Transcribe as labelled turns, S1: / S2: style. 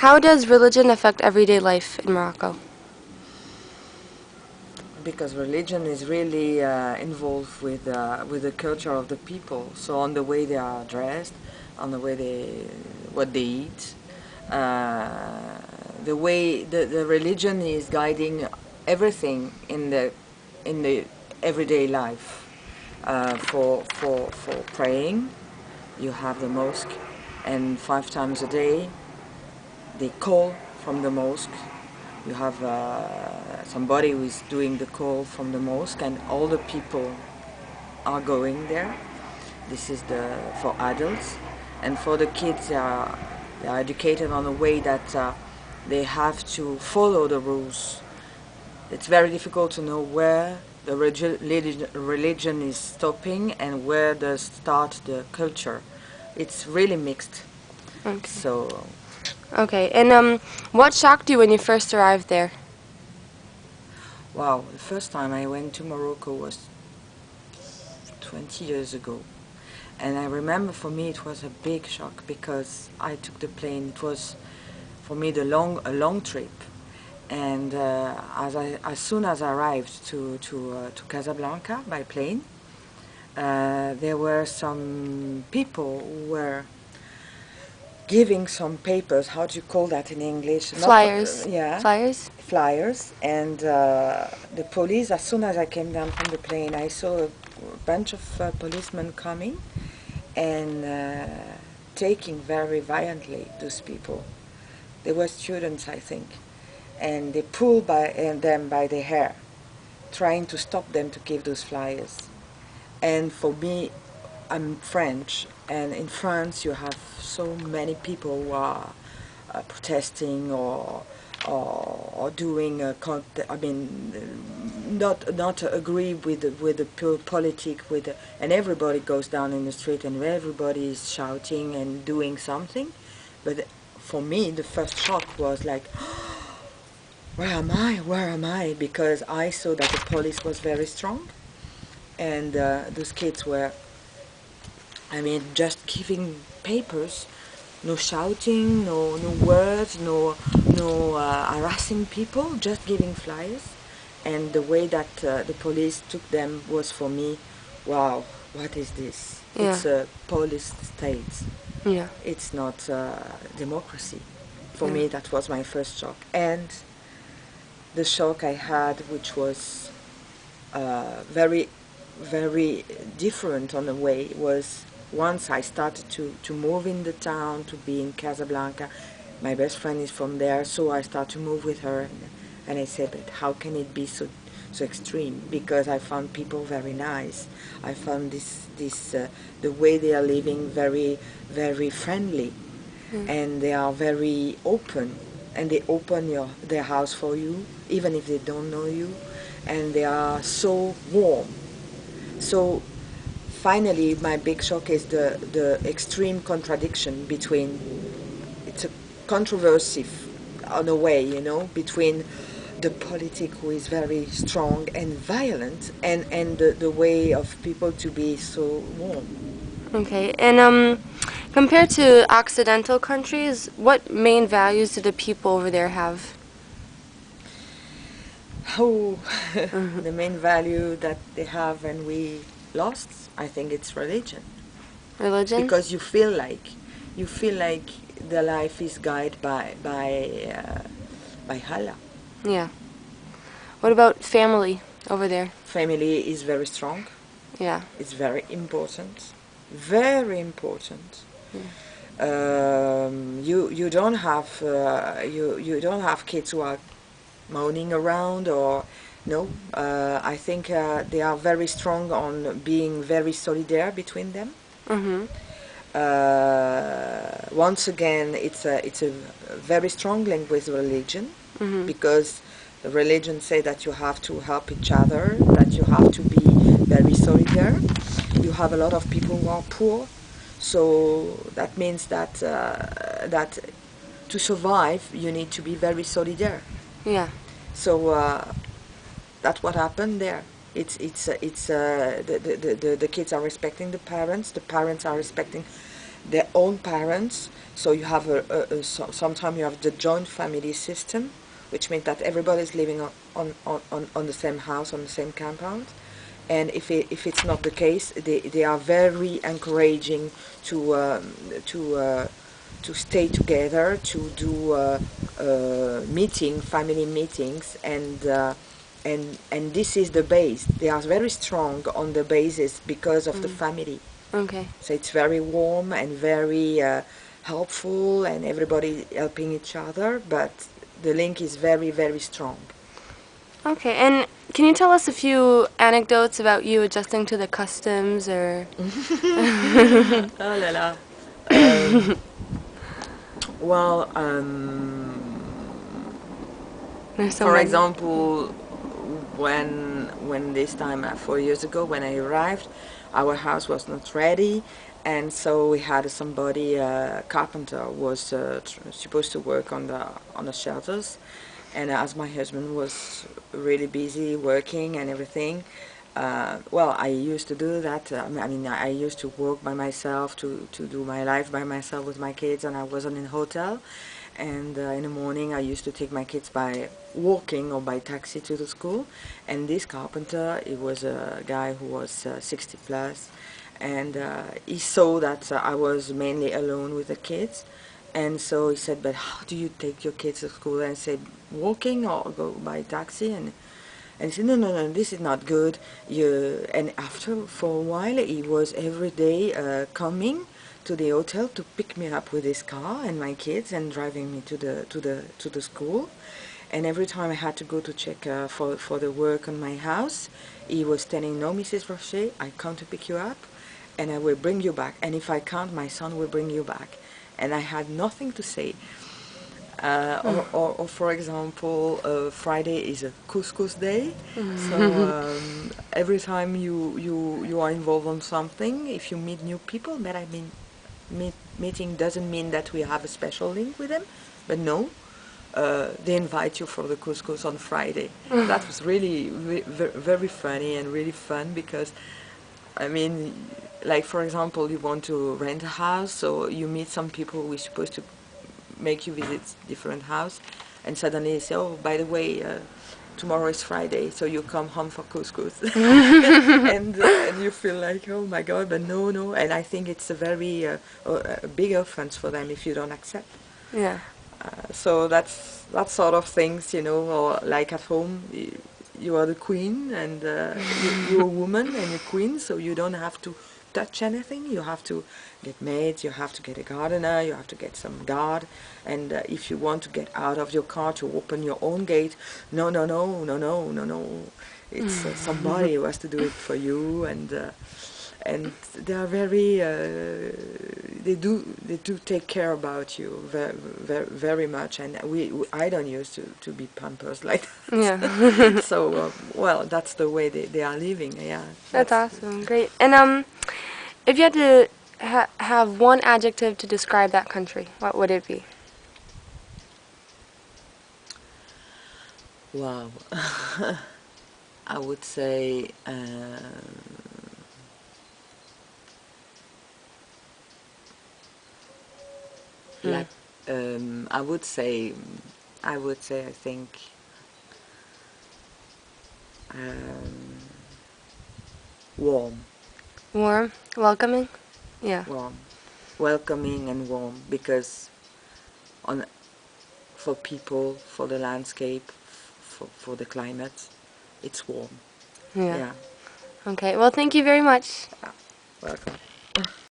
S1: How does religion affect everyday life in Morocco?
S2: Because religion is really involved with the culture of the people. So on the way they are dressed, on the way what they eat, the way the religion is guiding everything in the everyday life. For praying, you have the mosque, and 5 times a day they call from the mosque. You have somebody who is doing the call from the mosque, and all the people are going there. This is for adults, and for the kids, they are educated on a way that they have to follow the rules. It's very difficult to know where the religion is stopping and where does start the culture. It's really mixed.
S1: Okay.
S2: So,
S1: Okay, and what shocked you when you first arrived there?
S2: wow, the first time I went to Morocco was 20 years ago. And I remember for me it was a big shock because I took the plane. It was for me a long trip. And as soon as I arrived to Casablanca by plane, there were some people who were giving some papers. How do you call that in English?
S1: Flyers.
S2: Yeah,
S1: Flyers?
S2: flyers. And the police. As soon as I came down from the plane, I saw a bunch of policemen coming and taking very violently those people. They were students, I think, and they pulled them by the hair, trying to stop them to give those flyers. And for me, I'm French, and in France you have so many people who are protesting or doing not agree with the politic and everybody goes down in the street and everybody is shouting and doing something. But for me, the first shock was like, where am I? Where am I? Because I saw that the police was very strong, and those kids were, just giving papers, no shouting, no words, no harassing people, just giving flyers. And the way that the police took them was for me, wow, what is this?
S1: Yeah.
S2: It's a police state.
S1: Yeah.
S2: It's not democracy. For
S1: Yeah.
S2: me, that was my first shock. And the shock I had, which was very, very different on the way, was once I started to move in the town, to be in Casablanca. My best friend is from there, so I started to move with her, and I said, but how can it be so extreme? Because I found people very nice. I found the way they are living very, very friendly, and they are very open, and they open their house for you, even if they don't know you, and they are so warm. So finally, my big shock is the extreme contradiction between, it's a controversy on a way, between the politic who is very strong and violent and the way of people to be so warm.
S1: Okay, and compared to Occidental countries, what main values do the people over there have?
S2: Oh, the main value that they have and we lost, I think it's religion.
S1: Religion?
S2: Because you feel like the life is guided by Allah.
S1: Yeah. What about family over there?
S2: Family is very strong.
S1: Yeah.
S2: It's very important. Very important. You don't have you don't have kids who are moaning around or no. I think they are very strong on being very solidaire between them.
S1: Mm-hmm.
S2: Once again, it's a very strong link with religion, because the religion say that you have to help each other, that you have to be very solidaire. You have a lot of people who are poor, so that means that that to survive you need to be very solidaire.
S1: Yeah.
S2: So that's what happened there. The kids are respecting the parents are respecting their own parents. So you have sometimes you have the joint family system, which means that everybody is living on the same house, on the same compound. And if it's not the case, they are very encouraging to to uh, to stay together, to do family meetings, and this is the base. They are very strong on the basis because of the family.
S1: Okay.
S2: So it's very warm and very helpful, and everybody helping each other. But the link is very, very strong.
S1: Okay, and can you tell us a few anecdotes about you adjusting to the customs or?
S2: Oh la la. Um, well,
S1: There's so
S2: for
S1: many.
S2: example, when this time 4 years ago when I arrived, our house was not ready, and so we had somebody, carpenter, was supposed to work on the shelters, and as my husband was really busy working and everything, well, I used to do that. I mean, I used to work by myself, to do my life by myself with my kids, and I wasn't in a hotel. And in the morning, I used to take my kids by walking or by taxi to the school. And this carpenter, he was a guy who was 60 plus, and he saw that I was mainly alone with the kids. And so he said, "But how do you take your kids to school?" And I said, "Walking or go by taxi." And he said, "No, no, no, this is not good." And after, for a while, he was every day coming to the hotel to pick me up with his car and my kids and driving me to the school. And every time I had to go to check for the work on my house, he was telling, "No, Mrs. Rocher, I come to pick you up, and I will bring you back. And if I can't, my son will bring you back." And I had nothing to say. Or for example, Friday is a couscous day. So every time you are involved on something, if you meet new people, but I mean, meeting doesn't mean that we have a special link with them, but no, they invite you for the couscous on Friday. That was really very funny and really fun because, I mean, like for example, you want to rent a house, so you meet some people who are supposed to make you visit different house, and suddenly they say, "Oh, by the way, tomorrow is Friday, so you come home for couscous," and you feel like, "Oh my God!" But no, no, and I think it's a very a big offense for them if you don't accept.
S1: Yeah.
S2: So that's that sort of things, you know, or like at home. You are the queen, and you're a woman and you're queen, so you don't have to touch anything. You have to get maids, you have to get a gardener, you have to get some guard, and if you want to get out of your car to open your own gate, no, no, no, no, no, no, no. It's somebody who has to do it for you, and they are very they do take care about you very very much, and I don't used to be pampered like that.
S1: Yeah.
S2: So well, that's the way they are living. Yeah,
S1: That's awesome. Great. And if you had to have one adjective to describe that country, what would it be?
S2: wow. I would say
S1: Hmm.
S2: like I would say I think um, warm,
S1: Warm, welcoming. Yeah.
S2: warm, welcoming and warm, because on for people, for the landscape, for the climate, it's warm.
S1: Yeah.
S2: Yeah,
S1: Okay. Well, thank you very much.
S2: welcome.